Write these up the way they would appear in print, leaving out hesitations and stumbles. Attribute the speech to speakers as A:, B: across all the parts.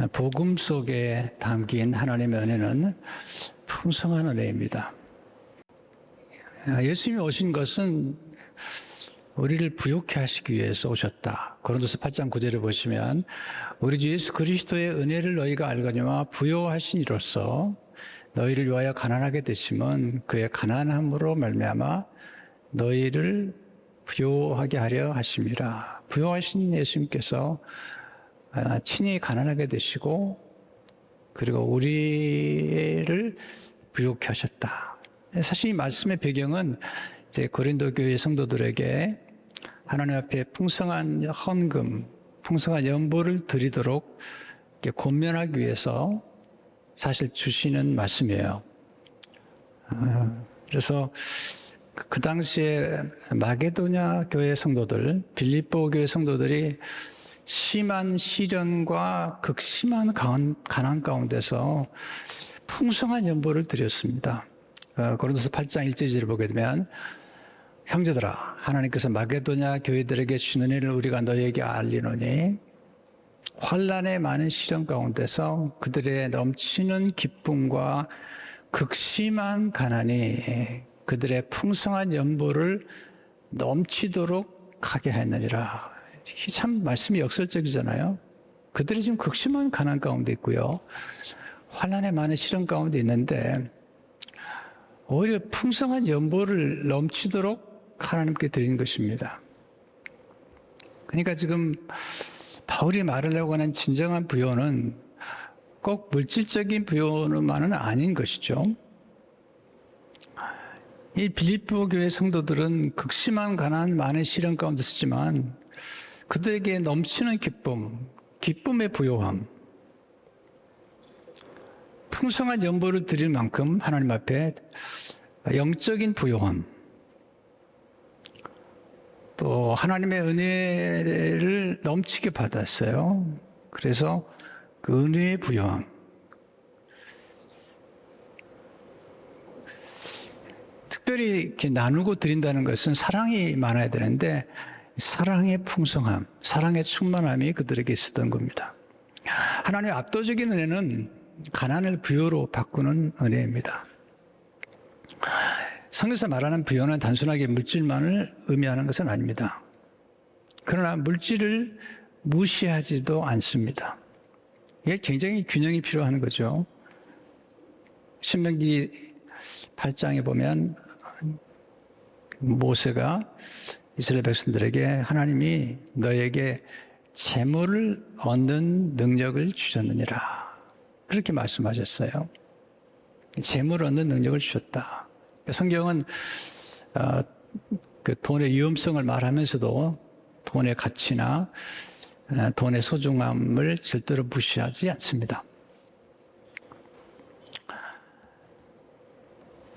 A: 복음 속에 담긴 하나님의 은혜는 풍성한 은혜입니다. 예수님이 오신 것은 우리를 부욕해 하시기 위해서 오셨다. 고린도서 8장 9절을 보시면 우리 주 예수 그리스도의 은혜를 너희가 알거니와 부요하신 이로써 너희를 위하여 가난하게 되심은 그의 가난함으로 말미암아 너희를 부요하게 하려 하심이라. 부요하신 예수님께서 친히 가난하게 되시고 그리고 우리를 부요케 하셨다. 사실 이 말씀의 배경은 이제 고린도 교회 성도들에게 하나님 앞에 풍성한 헌금, 풍성한 연보를 드리도록 권면하기 위해서 사실 주시는 말씀이에요. 그래서 그 당시에 마게도냐 교회 성도들, 빌립보 교회 성도들이 심한 시련과 극심한 가난 가운데서 풍성한 연보를 드렸습니다. 고린도서 8장 1절을 보게 되면 형제들아 하나님께서 마게도냐 교회들에게 주신 은혜를 우리가 너희에게 알리노니 환난의 많은 시련 가운데서 그들의 넘치는 기쁨과 극심한 가난이 그들의 풍성한 연보를 넘치도록 하게 했느니라. 참 말씀이 역설적이잖아요. 그들이 지금 극심한 가난 가운데 있고요. 환난의 많은 시련 가운데 있는데 오히려 풍성한 연보를 넘치도록 하나님께 드린 것입니다. 그러니까 지금 바울이 말하려고 하는 진정한 부요는 꼭 물질적인 부요만은 아닌 것이죠. 이 빌립보 교회 성도들은 극심한 가난 많은 시련 가운데 있었지만 그들에게 넘치는 기쁨, 기쁨의 부요함, 풍성한 연보를 드릴 만큼 하나님 앞에 영적인 부요함, 또 하나님의 은혜를 넘치게 받았어요. 그래서 그 은혜의 부요함, 특별히 이렇게 나누고 드린다는 것은 사랑이 많아야 되는데 사랑의 풍성함, 사랑의 충만함이 그들에게 있었던 겁니다. 하나님의 압도적인 은혜는 가난을 부요로 바꾸는 은혜입니다. 성경에서 말하는 부요는 단순하게 물질만을 의미하는 것은 아닙니다. 그러나 물질을 무시하지도 않습니다. 이게 굉장히 균형이 필요한 거죠. 신명기 8장에 보면 모세가 이스라엘 백성들에게 하나님이 너에게 재물을 얻는 능력을 주셨느니라. 그렇게 말씀하셨어요. 재물을 얻는 능력을 주셨다. 성경은 그 돈의 위험성을 말하면서도 돈의 가치나 돈의 소중함을 절대로 무시하지 않습니다.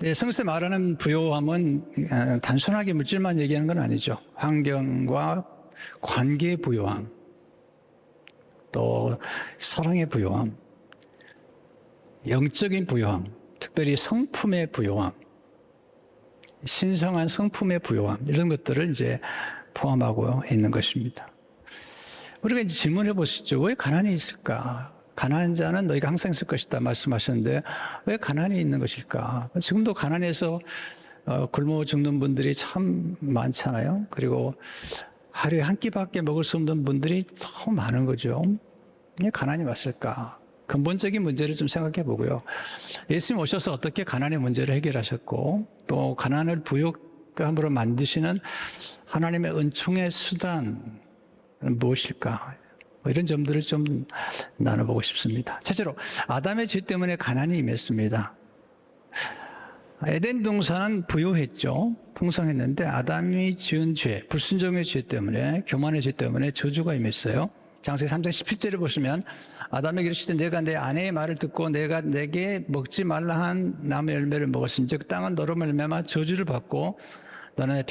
A: 성경에서 말하는 부요함은 단순하게 물질만 얘기하는 건 아니죠. 환경과 관계의 부요함, 또 사랑의 부요함, 영적인 부요함, 특별히 성품의 부요함, 신성한 성품의 부요함, 이런 것들을 이제 포함하고 있는 것입니다. 우리가 이제 질문해 보시죠. 왜 가난이 있을까? 가난한 자는 너희가 항상 있을 것이다 말씀하셨는데 왜 가난이 있는 것일까? 지금도 가난해서 굶어 죽는 분들이 참 많잖아요. 그리고 하루에 한 끼밖에 먹을 수 없는 분들이 너무 많은 거죠. 왜 가난이 왔을까? 근본적인 문제를 좀 생각해 보고요. 예수님 오셔서 어떻게 가난의 문제를 해결하셨고 또 가난을 부요함으로 만드시는 하나님의 은총의 수단은 무엇일까? 이런 점들을 좀 나눠보고 싶습니다. 첫째로 아담의 죄 때문에 가난이 임했습니다. 에덴 동산은 부요했죠. 풍성했는데 아담이 지은 죄, 불순종의 죄 때문에, 교만의 죄 때문에 저주가 임했어요. 창세기 3장 17절을 보시면 아담에게 이르시되 내가 내 아내의 말을 듣고 내가 내게 먹지 말라 한 나무 열매를 먹었은즉 땅은 너로 말미암아 저주를 받고 너는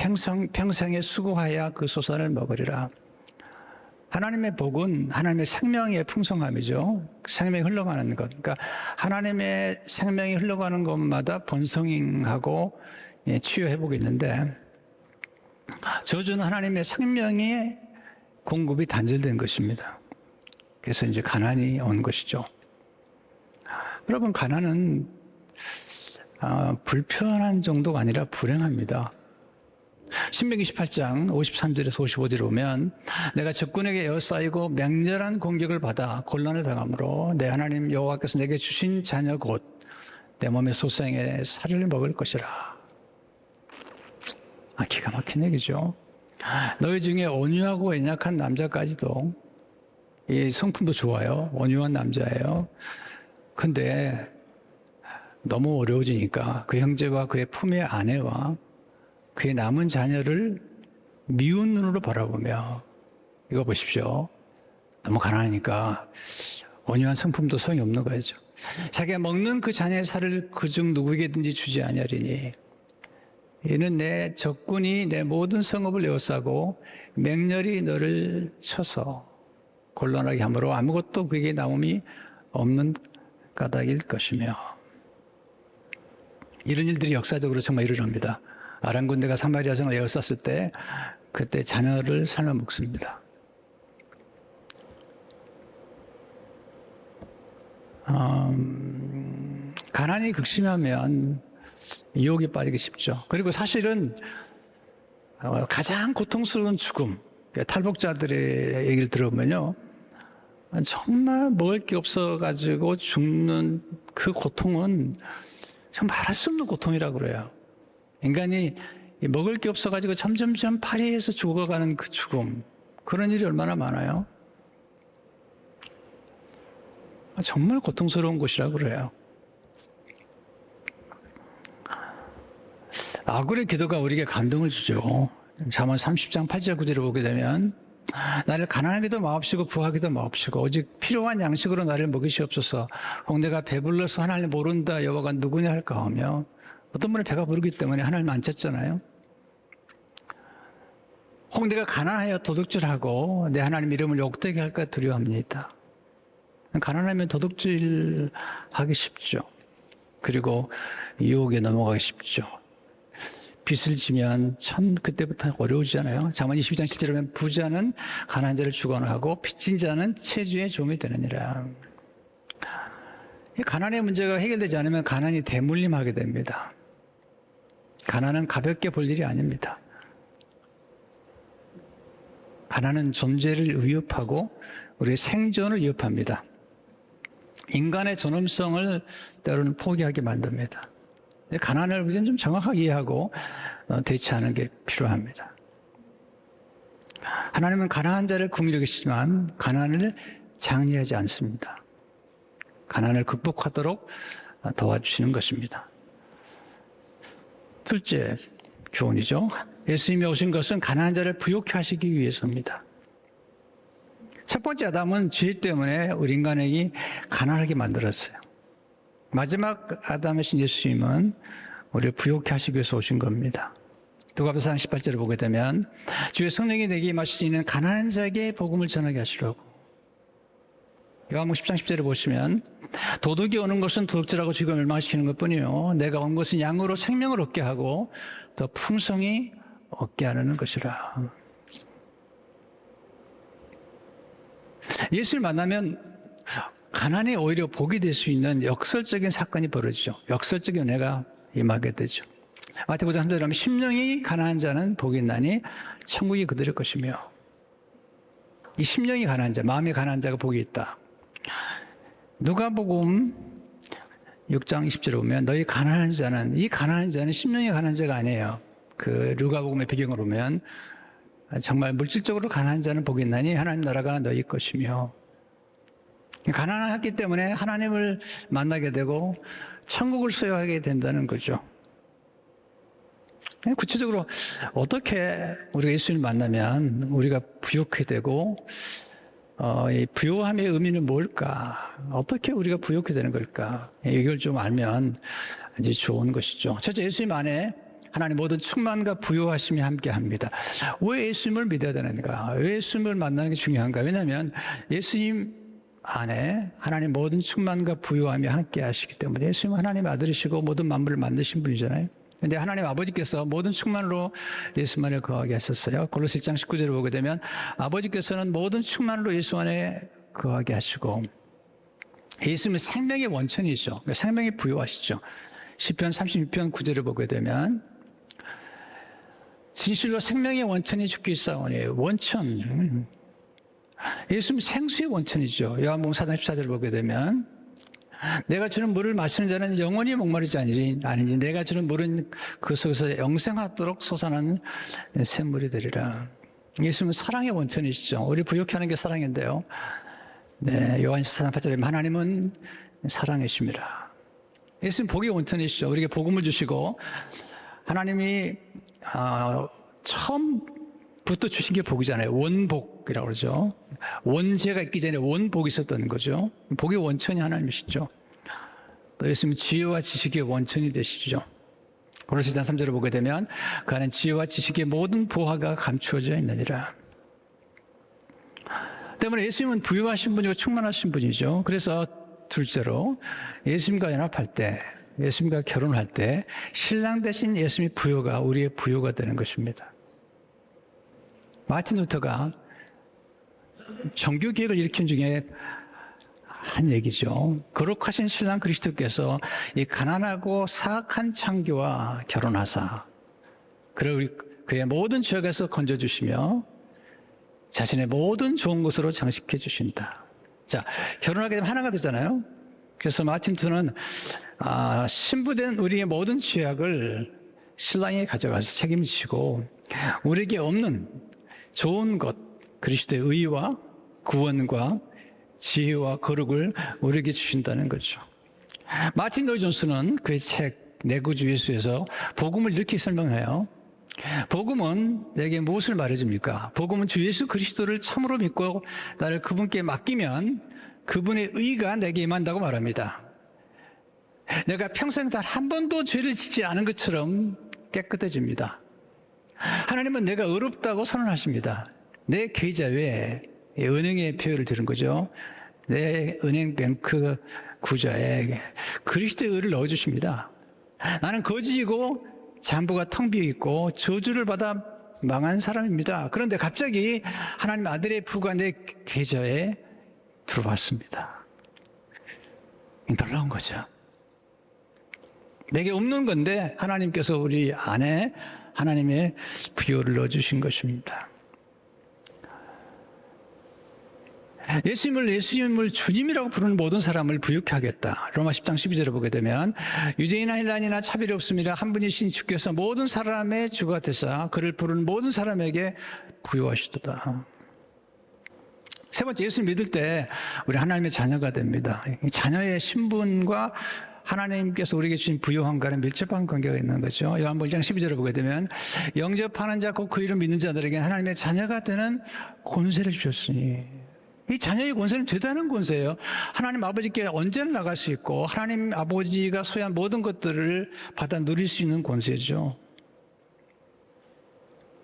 A: 평생에 수고하여 그 소산을 먹으리라. 하나님의 복은 하나님의 생명의 풍성함이죠. 생명이 흘러가는 것. 그러니까 하나님의 생명이 흘러가는 것마다 번성하고 치유회복이 있는데 저주는 하나님의 생명의 공급이 단절된 것입니다. 그래서 이제 가난이 온 것이죠. 여러분, 가난은 불편한 정도가 아니라 불행합니다. 신명기 18장 53절에서 55절에 보면 내가 적군에게 에워싸이고 맹렬한 공격을 받아 곤란을 당하므로 내 하나님 여호와께서 내게 주신 자녀 곧 내 몸의 소생의 살을 먹을 것이라. 기가 막힌 얘기죠. 너희 중에 온유하고 연약한 남자까지도 이 성품도 좋아요. 온유한 남자예요. 근데 너무 어려워지니까 그 형제와 그의 품의 아내와 그의 남은 자녀를 미운 눈으로 바라보며, 이거 보십시오. 너무 가난하니까 온유한 성품도 소용이 없는 거죠. 자기가 먹는 그 자녀의 살을 그중 누구에게든지 주지 아니하리니 이는 내 적군이 내 모든 성읍을 에워싸고 맹렬히 너를 쳐서 곤란하게 하므로 아무것도 그에게 남음이 없는 까닭일 것이며. 이런 일들이 역사적으로 정말 일어납니다. 아람 군대가 사마리아 성을 에워쌌을 때 그때 자녀를 삶아 먹습니다. 가난이 극심하면 유혹에 빠지기 쉽죠. 그리고 사실은 가장 고통스러운 죽음, 탈북자들의 얘기를 들어보면요, 정말 먹을 게 없어가지고 죽는 그 고통은 정말 말할 수 없는 고통이라고 그래요. 인간이 먹을 게 없어가지고 점점점 파리해서 죽어가는 그 죽음, 그런 일이 얼마나 많아요. 정말 고통스러운 곳이라고 그래요. 아굴의 기도가 우리에게 감동을 주죠. 잠언 30장 8절 9절을 보게 되면 나를 가난하기도 마옵시고 부하기도 마옵시고 오직 필요한 양식으로 나를 먹이시옵소서. 혹 내가 배불러서 하나님을 모른다 여호와가 누구냐 할까 하며, 어떤 분은 배가 부르기 때문에 하나님 안 찾잖아요. 혹 내가 가난하여 도둑질하고 내 하나님 이름을 욕되게 할까 두려워합니다. 가난하면 도둑질하기 쉽죠. 그리고 유혹에 넘어가기 쉽죠. 빚을 지면 참 그때부터 어려우잖아요. 잠언 22장 7절에 보면 부자는 가난한 자를 주관하고 빚진 자는 체주의 종이 되느니라. 이 가난의 문제가 해결되지 않으면 가난이 대물림하게 됩니다. 가난은 가볍게 볼 일이 아닙니다. 가난은 존재를 위협하고 우리의 생존을 위협합니다. 인간의 존엄성을 때로는 포기하게 만듭니다. 가난을 우리는 좀 정확하게 이해하고 대처하는 게 필요합니다. 하나님은 가난한 자를 긍휼히 여기시지만 가난을 장려하지 않습니다. 가난을 극복하도록 도와주시는 것입니다. 둘째 교훈이죠. 예수님이 오신 것은 가난한 자를 부욕해 하시기 위해서입니다. 첫 번째 아담은 죄 때문에 우리 인간에게 가난하게 만들었어요. 마지막 아담이신 예수님은 우리를 부욕해 하시기 위해서 오신 겁니다. 누가복음 4장 18절을 보게 되면 주의 성령이 내게 임하시는 가난한 자에게 복음을 전하게 하시라고. 요한복음 10장 10절을 보시면 도둑이 오는 것은 도둑질하고 죽여 멸망시키는 것뿐이요 내가 온 것은 양으로 생명을 얻게 하고 더 풍성히 얻게 하려는 것이라. 예수를 만나면 가난이 오히려 복이 될 수 있는 역설적인 사건이 벌어지죠. 역설적인 은혜가 임하게 되죠. 마태복음 3절에 보면 심령이 가난한 자는 복이 있나니 천국이 그들의 것이며, 이 심령이 가난한 자, 마음이 가난한 자가 복이 있다. 누가복음 6장 20절에 보면 너희 가난한 자는, 이 가난한 자는 심령이 가난한 자가 아니에요. 그 누가복음의 배경을 보면 정말 물질적으로 가난한 자는 복이 있나니 하나님 나라가 너희 것이며, 가난하기 때문에 하나님을 만나게 되고 천국을 소유하게 된다는 거죠. 구체적으로 어떻게 우리가 예수님을 만나면 우리가 부욕하게 되고, 이 부요함의 의미는 뭘까? 어떻게 우리가 부욕하게 되는 걸까? 이걸 좀 알면 아주 좋은 것이죠. 첫째, 예수님 안에 하나님 모든 충만과 부요하심이 함께합니다. 왜 예수님을 믿어야 되는가? 왜 예수님을 만나는 게 중요한가? 왜냐하면 예수님 안에 하나님 모든 충만과 부요함이 함께하시기 때문에, 예수님은 하나님의 아들이시고 모든 만물을 만드신 분이잖아요. 근데 하나님 아버지께서 모든 충만으로 예수 안에 거하게 하셨어요. 골로새 1장 19절을 보게 되면 아버지께서는 모든 충만으로 예수 안에 거하게 하시고 예수님은 생명의 원천이죠. 그러니까 생명이 부여하시죠. 시편 36편 9절을 보게 되면 진실로 생명의 원천이 주께 있사오니 원천. 예수님은 생수의 원천이죠. 요한복음 4장 14절을 보게 되면 내가 주는 물을 마시는 자는 영원히 목마르지 아니니 내가 주는 물은 그 속에서 영생하도록 솟아나는 샘물이 되리라. 예수님은 사랑의 원천이시죠. 우리 부욕해 하는 게 사랑인데요. 네, 요한서 4장 8절에 하나님은 사랑이십니다. 예수님 복의 원천이시죠. 우리에게 복음을 주시고 하나님이 처음부터 주신 게 복이잖아요. 원복이라고 그러죠. 원죄가 있기 전에 원복이 있었던 거죠. 복의 원천이 하나님이시죠. 또 예수님은 지혜와 지식의 원천이 되시죠. 고린도서 3절을 보게 되면 그 안에 지혜와 지식의 모든 보화가 감추어져 있느니라. 때문에 예수님은 부유하신 분이고 충만하신 분이죠. 그래서 둘째로 예수님과 연합할 때, 예수님과 결혼할 때 신랑 대신 예수님의 부요가 우리의 부요가 되는 것입니다. 마틴 루터가 종교개혁을 일으킨 중에 한 얘기죠. 거룩하신 신랑 그리스도께서 이 가난하고 사악한 창교와 결혼하사 그의 모든 죄악에서 건져주시며 자신의 모든 좋은 것으로 장식해 주신다. 자, 결혼하게 되면 하나가 되잖아요. 그래서 마틴 루터는 신부된 우리의 모든 죄악을 신랑이 가져가서 책임지시고 우리에게 없는 좋은 것, 그리스도의 의와 구원과 지혜와 거룩을 우리에게 주신다는 거죠. 마틴 로이 존스는 그의 책 내구주 예수에서 복음을 이렇게 설명해요. 복음은 내게 무엇을 말해줍니까? 복음은 주 예수 그리스도를 참으로 믿고 나를 그분께 맡기면 그분의 의가 내게 임한다고 말합니다. 내가 평생 단 한 번도 죄를 짓지 않은 것처럼 깨끗해집니다. 하나님은 내가 의롭다고 선언하십니다. 내 계좌 외에 은행의 표현을 들은 거죠. 내 은행 뱅크 구좌에 그리스도의 의를 넣어주십니다. 나는 거지이고 잠부가 텅 비어 있고 저주를 받아 망한 사람입니다. 그런데 갑자기 하나님 아들의 부가 내 계좌에 들어왔습니다. 놀라운 거죠. 내게 없는 건데 하나님께서 우리 안에 하나님의 부요를 넣어주신 것입니다. 예수님을 주님이라고 부르는 모든 사람을 부유케 하겠다. 로마 10장 12절을 보게 되면 유대인이나 헬라인이나 차별이 없습니다. 한 분이신 주께서 모든 사람의 주가 되사 그를 부르는 모든 사람에게 부유하시도다. 세 번째, 예수를 믿을 때 우리 하나님의 자녀가 됩니다. 자녀의 신분과 하나님께서 우리에게 주신 부요함과는 밀접한 관계가 있는 거죠. 요한복음 1장 12절을 보게 되면 영접하는 자 곧 그 이름 믿는 자들에게 하나님의 자녀가 되는 권세를 주셨으니, 이 자녀의 권세는 대단한 권세예요. 하나님 아버지께 언제나 나갈 수 있고 하나님 아버지가 소유한 모든 것들을 받아 누릴 수 있는 권세죠.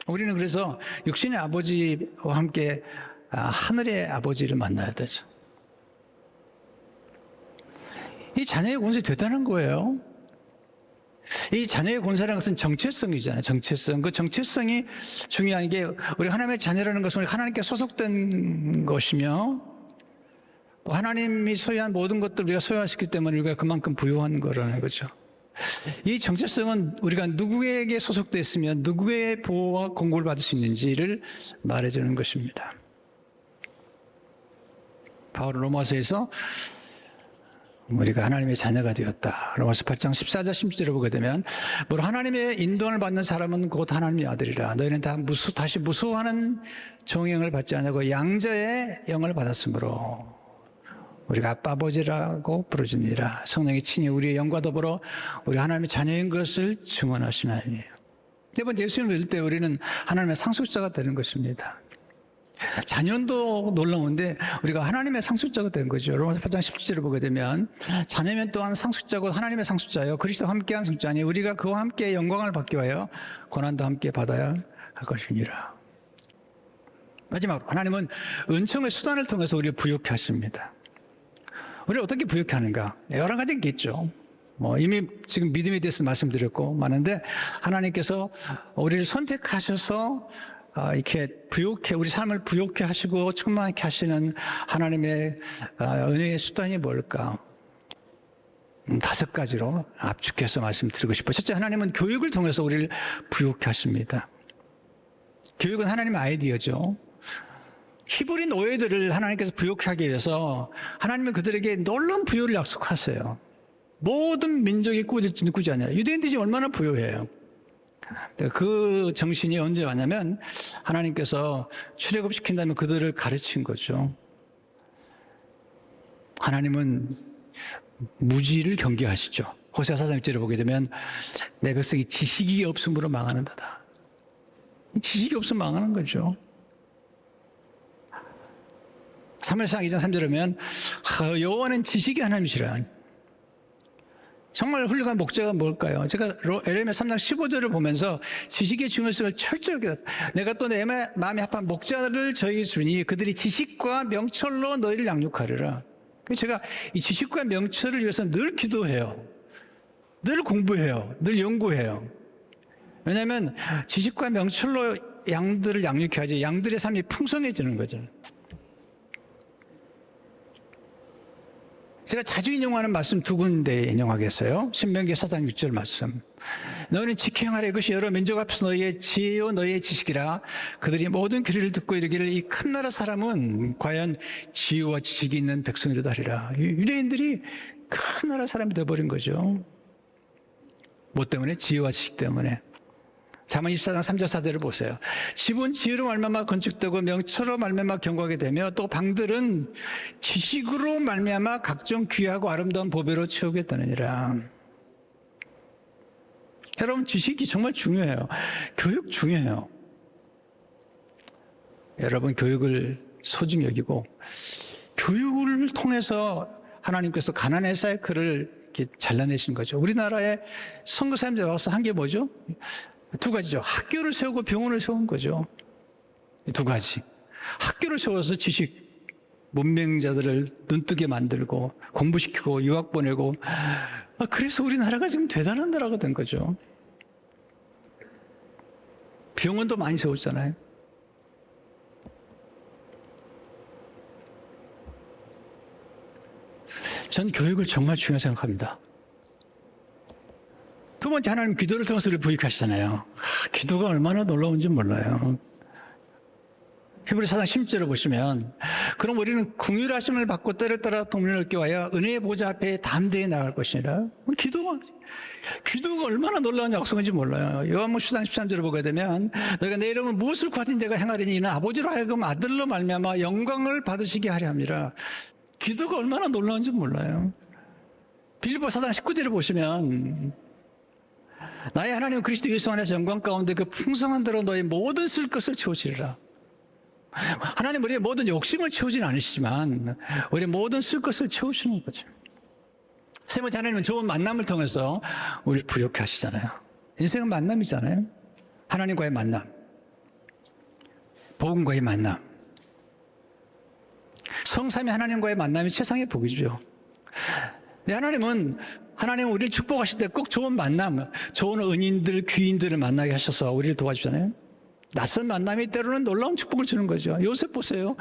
A: 우리는 그래서 육신의 아버지와 함께 하늘의 아버지를 만나야 되죠. 이 자녀의 권세 대단한 거예요. 이 자녀의 권세라는 것은 정체성이잖아요. 정체성. 그 정체성이 중요한 게 우리 하나님의 자녀라는 것은 우리 하나님께 소속된 것이며 또 하나님이 소유한 모든 것들을 우리가 소유하시기 때문에 우리가 그만큼 부유한 거라는 거죠. 이 정체성은 우리가 누구에게 소속되어 있으면 누구의 보호와 공고를 받을 수 있는지를 말해주는 것입니다. 바울은 로마서에서 우리가 하나님의 자녀가 되었다. 로마서 8장 14절 16절을 보게 되면 뭐 하나님의 인도를 받는 사람은 곧 하나님의 아들이라. 너희는 다시 무수하는 종영을 받지 않고 양자의 영을 받았으므로 우리가 아빠 아버지라고 부르짖니라. 성령이 친히 우리의 영과 더불어 우리 하나님의 자녀인 것을 증언하시나니. 세 번째, 예수님을 믿을 때 우리는 하나님의 상속자가 되는 것입니다. 자녀도 놀라운데 우리가 하나님의 상속자가 된 거죠. 로마서 8장 17절을 보게 되면 자녀면 또한 상속자고 하나님의 상속자요 그리스도와 함께한 상속자니 우리가 그와 함께 영광을 받기 위하여 고난도 함께 받아야 할 것이니라. 마지막으로 하나님은 은총의 수단을 통해서 우리를 부유케 하십니다. 우리를 어떻게 부유케 하는가? 여러 가지가 있겠죠. 이미 지금 믿음에 대해서 말씀드렸고 많은데 하나님께서 우리를 선택하셔서 이렇게 부욕해, 우리 삶을 부욕해 하시고 충만하게 하시는 하나님의 은혜의 수단이 뭘까? 5가지로 압축해서 말씀드리고 싶어요. 첫째, 하나님은 교육을 통해서 우리를 부욕해 하십니다. 교육은 하나님의 아이디어죠. 히브리 노예들을 하나님께서 부욕해 하기 위해서 하나님은 그들에게 놀라운 부여를 약속하세요. 모든 민족이 꾸짖지 않아요. 유대인들이 얼마나 부여해요. 그 정신이 언제 왔냐면 하나님께서 출애굽시킨 다음에 그들을 가르친 거죠. 하나님은 무지를 경계하시죠. 호세아 4장 6절을 보게 되면 내 백성이 지식이 없음으로 망하는도다. 지식이 없으면 망하는 거죠. 사무엘상 2장 3절에 보면 여호와는 지식이 하나님이시라. 정말 훌륭한 목자가 뭘까요? 제가 에레미야 3장 15절을 보면서 지식의 중요성을 철저하게 내가 또 내 마음에 합한 목자를 저에게 주니 그들이 지식과 명철로 너희를 양육하리라. 제가 이 지식과 명철을 위해서 늘 기도해요. 늘 공부해요. 늘 연구해요. 왜냐하면 지식과 명철로 양들을 양육해야지 양들의 삶이 풍성해지는 거죠. 제가 자주 인용하는 말씀 2군데 인용하겠어요. 신명기 4장 6절 말씀. 너희는 지켜행하라. 이것이 여러 민족 앞에서 너희의 지혜요 너희의 지식이라. 그들이 모든 규례를 듣고 이르기를 이 큰 나라 사람은 과연 지혜와 지식이 있는 백성이라도 하리라. 유대인들이 큰 나라 사람이 되어버린 거죠. 뭐 때문에? 지혜와 지식 때문에. 잠언 24장 3절 4절을 보세요. 집은 지혜로 말미암아 건축되고 명철로 말미암아 견고하게 되며 또 방들은 지식으로 말미암아 각종 귀하고 아름다운 보배로 채우겠다느니라. 여러분, 지식이 정말 중요해요. 교육 중요해요. 여러분, 교육을 소중히 여기고 교육을 통해서 하나님께서 가난의 사이클을 이렇게 잘라내신 거죠. 우리나라의 선교사님들 와서 한 게 뭐죠? 2가지죠. 학교를 세우고 병원을 세운 거죠. 2가지. 학교를 세워서 지식, 문맹자들을 눈뜨게 만들고 공부시키고 유학 보내고 그래서 우리나라가 지금 대단한 나라가 된 거죠. 병원도 많이 세웠잖아요. 전 교육을 정말 중요하게 생각합니다. 2번째, 하나님 기도를 통해서 우리를 부익하시잖아요. 기도가 얼마나 놀라운지 몰라요. 히브리 4장 10절을 보시면 그럼 우리는 긍휼하심을 받고 때를 따라 동면을 얻게 하여 은혜의 보좌 앞에 담대히 나갈 것이니라. 기도가 얼마나 놀라운 약속인지 몰라요. 요한복음 10장 13절을 보게 되면 너희가 내 이름을 무엇을 구하든지 내가 행하리니 이는 아버지로 하여금 아들로 말미암아 영광을 받으시게 하려 함이라. 기도가 얼마나 놀라운지 몰라요. 빌립보 4장 19절을 보시면 나의 하나님 그리스도 예수 안에서 영광 가운데 그 풍성한 대로 너의 모든 쓸 것을 채우시리라. 하나님 우리의 모든 욕심을 채우지는 않으시지만 우리의 모든 쓸 것을 채우시는 거죠. 세 번째, 하나님은 좋은 만남을 통해서 우리를 부욕해 하시잖아요. 인생은 만남이잖아요. 하나님과의 만남, 복음과의 만남. 성삼위 하나님과의 만남이 세상의 복이죠. 하나님은 우리를 축복하실 때 꼭 좋은 만남, 좋은 은인들, 귀인들을 만나게 하셔서 우리를 도와주잖아요. 낯선 만남이 때로는 놀라운 축복을 주는 거죠. 요셉 보세요.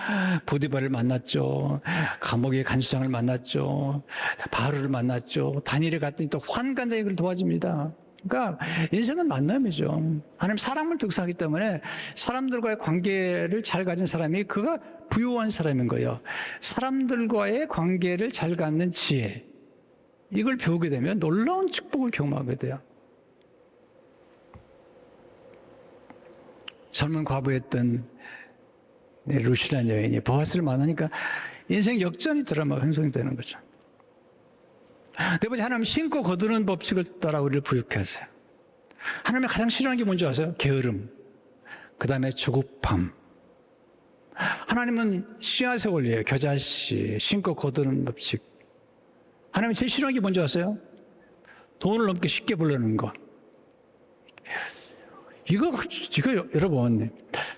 A: 보디발을 만났죠. 감옥의 간수장을 만났죠. 바로를 만났죠. 다니엘에 갔더니 또 환관장이 그를 도와줍니다. 그러니까 인생은 만남이죠. 하나님 사람을 득사하기 때문에 사람들과의 관계를 잘 가진 사람이 그가 부유한 사람인 거예요. 사람들과의 관계를 잘 갖는 지혜, 이걸 배우게 되면 놀라운 축복을 경험하게 돼요. 젊은 과부였던 루시라는 여인이 보아스를 만나니까 인생 역전이 드라마가 형성이 되는 거죠. 네 번째, 하나님 신고 거두는 법칙을 따라 우리를 부욕해 하세요. 하나님이 가장 싫어하는 게 뭔지 아세요? 게으름, 그 다음에 조급함. 하나님은 씨앗의 원리예요. 겨자씨, 신고 거두는 법칙. 하나님이 제일 싫어하는 게 뭔지 아세요? 돈을 넘게 쉽게 벌려는 거. 이거 여러분,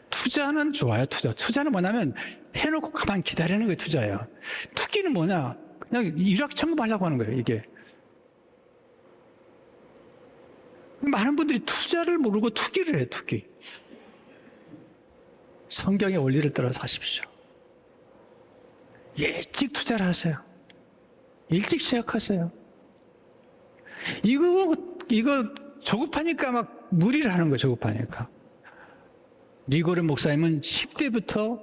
A: 투자는 좋아요. 투자는 뭐냐면 해놓고 가만히 기다리는 게 투자예요. 투기는 뭐냐? 그냥 일확천금하려고 하는 거예요, 이게. 많은 분들이 투자를 모르고 투기를 해요, 투기. 성경의 원리를 따라 사십시오. 일찍 투자를 하세요. 일찍 시작하세요. 이거 조급하니까 막 무리를 하는 거예요. 조급하니까. 리고르 목사님은 10대부터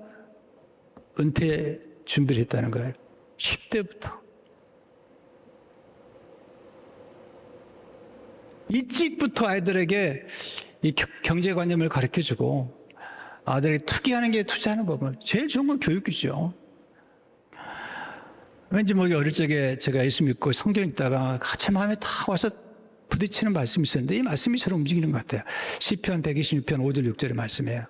A: 은퇴 준비를 했다는 거예요. 10대부터. 일찍부터 아이들에게 이 경제관념을 가르쳐주고 아들에게 투기하는 게 투자하는 법을 제일 좋은 건 교육이죠. 왠지 어릴 적에 제가 예수 믿고 성경 읽다가 제 마음에 다 와서 부딪히는 말씀이 있었는데 이 말씀이 저를 움직이는 것 같아요. 시편 126편 5절 6절의 말씀이에요.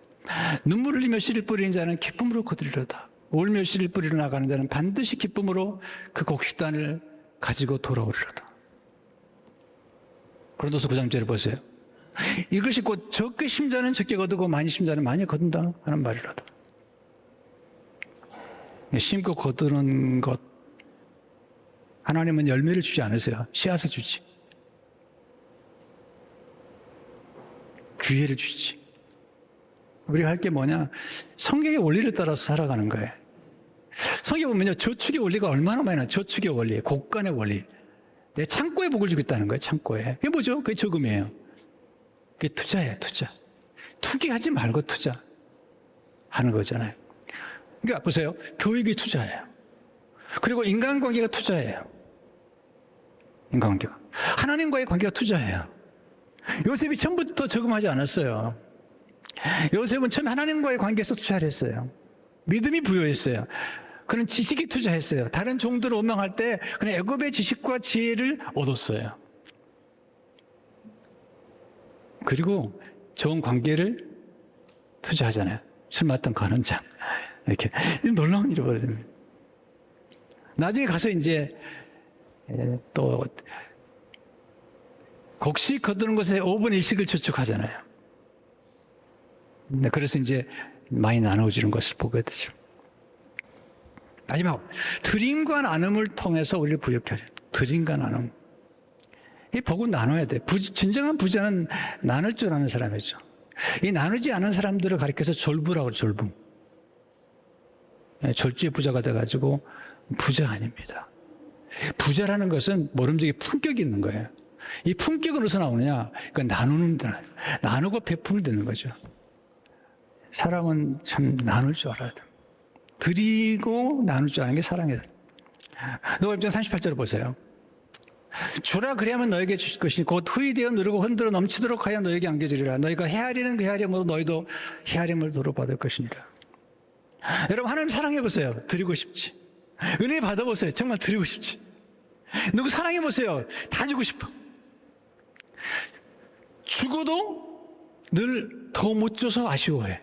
A: 눈물을 흘리며 씨를 뿌리는 자는 기쁨으로 거두리로다. 울며 씨를 뿌리러 나가는 자는 반드시 기쁨으로 그 곡식단을 가지고 돌아오리로다. 고린도서 9장절을 보세요. 이것이 곧 적게 심자는 적게 거두고 많이 심자는 많이 거둔다 하는 말이로다. 심고 거두는 것, 하나님은 열매를 주지 않으세요. 씨앗을 주지. 기회를 주지. 우리가 할 게 뭐냐? 성경의 원리를 따라서 살아가는 거예요. 성경에 보면요, 저축의 원리가 얼마나 많이 나요. 저축의 원리, 곡간의 원리. 내 창고에 복을 주겠다는 거예요, 창고에. 그게 뭐죠? 그게 저금이에요. 그게 투자예요, 투자. 투기하지 말고 투자. 하는 거잖아요. 그러니까 보세요. 교육이 투자예요. 그리고 인간관계가 투자예요. 인간관계가. 하나님과의 관계가 투자예요. 요셉이 처음부터 저금하지 않았어요. 요셉은 처음에 하나님과의 관계에서 투자를 했어요. 믿음이 부여했어요. 그는 지식이 투자했어요. 다른 종들을 원망할 때 그는 애굽의 지식과 지혜를 얻었어요. 그리고 좋은 관계를 투자하잖아요. 술 맡던 가는 장. 이렇게 놀라운 일이 벌어집니다. 나중에 가서 이제 또 곡식 거두는 것에 5분의 1씩을 저축하잖아요. 그래서 이제 많이 나눠주는 것을 보게 되죠. 마지막, 드림과 나눔을 통해서 우리를 부욕해야 돼요. 드림과 나눔. 이 복은 나눠야 돼. 진정한 부자는 나눌 줄 아는 사람이죠. 이 나누지 않은 사람들을 가리켜서 졸부라고 졸부. 졸지의 부자가 돼가지고 부자 아닙니다. 부자라는 것은 모름지기 품격이 있는 거예요. 이 품격은 어디서 나오느냐? 그건 나누는 데 나누고 베푸는 데는 거죠. 사람은 참 나눌 줄 알아야 돼. 드리고 나눌 줄 아는 게 사랑이다. 누가복음 38절을 보세요. 주라 그리하면 너에게 주실 것이니 곧 후이되어 누르고 흔들어 넘치도록 하여 너에게 안겨주리라. 너희가 헤아리는 그 헤아림으로 너희도 헤아림을 도로 받을 것이니라. 여러분, 하나님 사랑해보세요. 드리고 싶지. 은혜 받아보세요. 정말 드리고 싶지. 누구 사랑해보세요. 다 주고 싶어. 죽어도 늘 더 못 줘서 아쉬워해.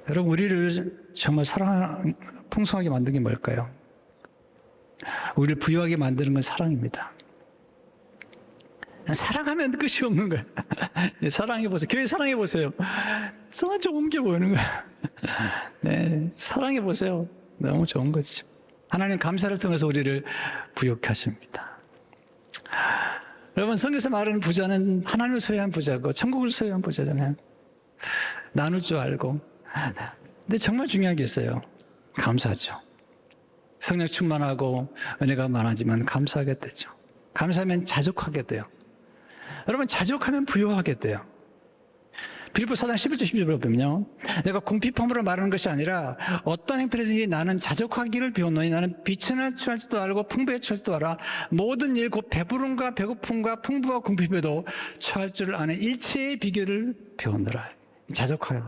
A: 여러분, 우리를 정말 풍성하게 만든 게 뭘까요? 우리를 부유하게 만드는 건 사랑입니다. 사랑하면 끝이 없는 거야. 사랑해보세요. 교회 사랑해보세요. 정말 좋은 게 보이는 거야. 네, 사랑해보세요. 너무 좋은 거지. 하나님 감사를 통해서 우리를 부욕케 하십니다. 여러분, 성경에서 말하는 부자는 하나님을 소유한 부자고 천국을 소유한 부자잖아요. 나눌 줄 알고. 근데 정말 중요한 게 있어요. 감사하죠. 성령 충만하고 은혜가 많아지면 감사하게 되죠. 감사하면 자족하게 돼요. 여러분, 자족하면 부유하게 돼요. 빌립보서 4장 11절 12절을 보면요, 내가 궁핍함으로 말하는 것이 아니라 어떤 행편이든지 나는 자족하기를 배웠노니 나는 비천에 처할 줄도 알고 풍부에 처할 줄도 알아. 모든 일 곧 배부름과 배고픔과 풍부와 궁핍에도 처할 줄 아는 일체의 비결을 배웠노라. 자족하여.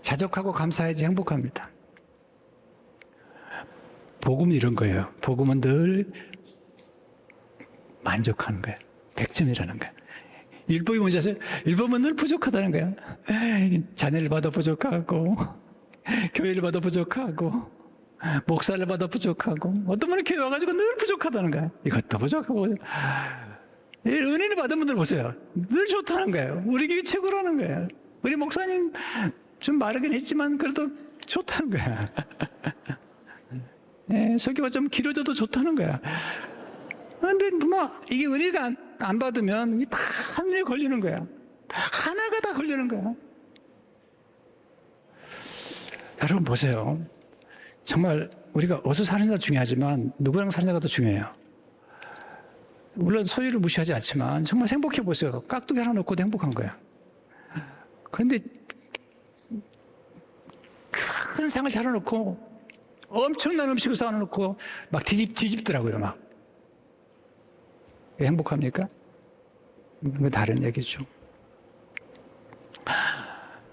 A: 자족하고 감사해야지 행복합니다. 복음은 이런 거예요. 복음은 늘 만족하는 거예요. 100점이라는 거예요. 율법이 뭔지 아세요? 율법은 늘 부족하다는 거예요. 자녀를 받아 부족하고, 교회를 받아 부족하고, 목사를 받아 부족하고, 어떤 분은 교회 와가지고 늘 부족하다는 거예요. 이것도 부족하고. 은혜를 받은 분들 보세요. 늘 좋다는 거예요. 우리 교회 최고라는 거예요. 우리 목사님 좀 마르긴 했지만 그래도 좋다는 거야. 네, 설교가 좀 길어져도 좋다는 거야. 그런데 이게 은혜가 안 받으면 다 하늘에 걸리는 거야. 하나가 다 걸리는 거야. 여러분 보세요. 정말 우리가 어디서 사느냐가 중요하지만 누구랑 사느냐가 더 중요해요. 물론 소유를 무시하지 않지만 정말 행복해 보세요. 깍두기 하나 넣고도 행복한 거야. 그런데 큰 상을 차려놓고 엄청난 음식을 쌓아놓고 막 뒤집더라고요. 막. 행복합니까? 그건 다른 얘기죠.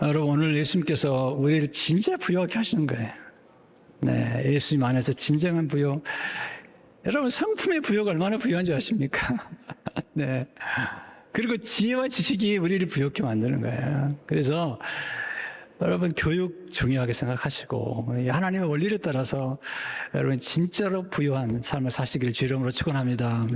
A: 여러분 오늘 예수님께서 우리를 진짜 부유하게 하시는 거예요. 네, 예수님 안에서 진정한 부유. 여러분 성품의 부유가 얼마나 부유한 줄 아십니까? 네. 그리고 지혜와 지식이 우리를 부유하게 만드는 거예요. 그래서 여러분 교육 중요하게 생각하시고 하나님의 원리를 따라서 여러분 진짜로 부유한 삶을 사시기를 주의 이름으로 축원합니다.